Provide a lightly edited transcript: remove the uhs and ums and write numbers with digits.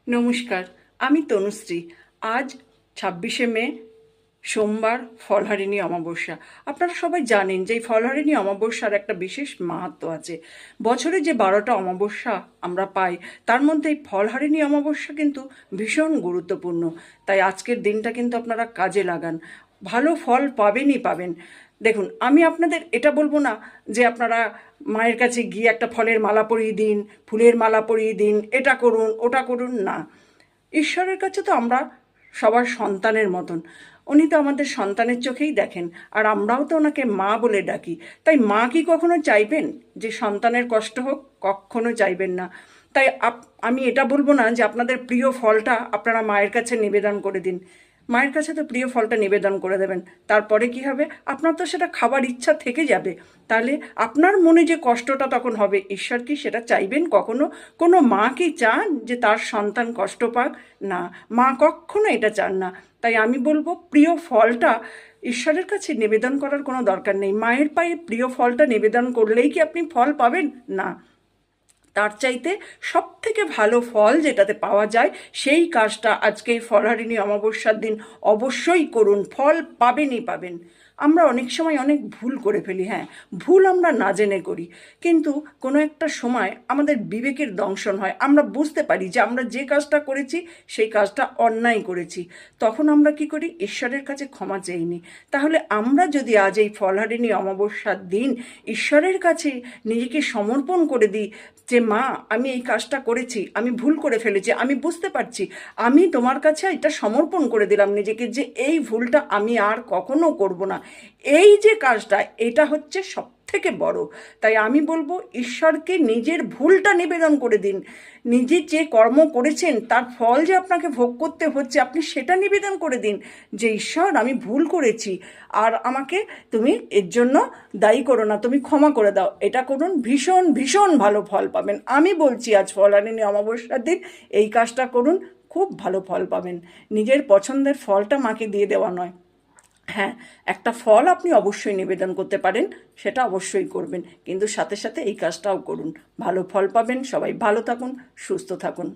নমস্কার, আমি তনুশ্রী। আজ 26শে মে, সোমবার, ফলহারিণী অমাবস্যা। আপনারা সবাই জানেন যে এই ফলহারিণী অমাবস্যার একটা বিশেষ মাহাত্ম্য আছে। বছরে যে 12টা অমাবস্যা আমরা পাই, তার মধ্যে এই ফলহারিণী অমাবস্যা কিন্তু ভীষণ গুরুত্বপূর্ণ। তাই আজকের দিনটা কিন্তু আপনারা কাজে লাগান, ভালো ফল পাবেনই পাবেন। দেখুন, আমি আপনাদের এটা বলবো না যে আপনারা মায়ের কাছে গিয়ে একটা ফলের মালা পরিয়ে দিন, ফুলের মালা পরিয়ে দিন, এটা করুন ওটা করুন, না। ঈশ্বরের কাছে তো আমরা সবার সন্তানের মতন, উনি তো আমাদের সন্তানের চোখেই দেখেন, আর আমরাও তো ওনাকে মা বলে ডাকি। তাই মা কি কখনো চাইবেন যে সন্তানের কষ্ট হোক? কখনো চাইবেন না। তাই আমি এটা বলবো না যে আপনাদের প্রিয় ফলটা আপনারা মায়ের কাছে নিবেদন করে দিন। মায়ের কাছে তো প্রিয় ফলটা নিবেদন করে দেবেন, তারপরে কি হবে? আপনার তো সেটা খাবার ইচ্ছা থেকে যাবে। তাহলে আপনার মনে যে কষ্টটা তখন হবে, ঈশ্বর কি সেটা চাইবেন কখনো? কোনো মা কি চান যে তার সন্তান কষ্ট পাক? না, মা কখনো এটা চান না। তাই আমি বলবো, প্রিয় ফলটা ঈশ্বরের কাছে নিবেদন করার কোনো দরকার নেই। মায়ের পায়ে প্রিয় ফলটা নিবেদন করলেই কি আপনি ফল পাবেন? না, তার চাইতে সব থেকে ভালো ফল যেটাতে পাওয়া যায়, সেই কাজটা আজকে এই ফলহারিণী অমাবস্যার দিন অবশ্যই করুন। ফল পাবেনই পাবেন। আমরা অনেক সময় অনেক ভুল করে ফেলি, হ্যাঁ, ভুল আমরা না জেনে করি, কিন্তু কোনো একটা সময় আমাদের বিবেকের দংশন হয়। আমরা বুঝতে পারি যে আমরা যে কাজটা করেছি সেই কাজটা অন্যায় করেছি। তখন আমরা কি করি? ঈশ্বরের কাছে ক্ষমা চেয়ে নিই। তাহলে আমরা যদি আজ এই ফলহারিণী অমাবস্যার দিন ঈশ্বরের কাছে নিজেকে সমর্পণ করে দিই যে মা, আমি এই কাজটা করেছি, আমি ভুল করে ফেলেছি, আমি বুঝতে পারছি, আমি তোমার কাছে এটা সমর্পণ করে দিলাম নিজেকে যে এই ভুলটা আমি আর কখনো করব না। এই যে কাজটা, এটা হচ্ছে সব থেকে বড়। তাই আমি বলবো, ঈশ্বরকে নিজের ভুলটা নিবেদন করে দিন। নিজে যে কর্ম করেছেন তার ফল যে আপনাকে ভোগ করতে হচ্ছে, আপনি সেটা নিবেদন করে দিন যে ঈশ্বর, আমি ভুল করেছি, আর আমাকে তুমি এর জন্য দায়ী করো না, তুমি ক্ষমা করে দাও। এটা করুন, ভীষণ ভীষণ ভালো ফল পাবেন। আমি বলছি, আজ ফলহারিণী অমাবস্যার দিন এই কাজটা করুন, খুব ভালো ফল পাবেন। নিজের পছন্দের ফলটা মাকে দিয়ে দেওয়া নয়, হ্যাঁ, একটা ফল আপনি অবশ্যই নিবেদন করতে পারেন, সেটা অবশ্যই করবেন, কিন্তু সাথে সাথে এই কাজটাও করুন। ভালো ফল পাবেন। সবাই ভালো থাকুন, সুস্থ থাকুন।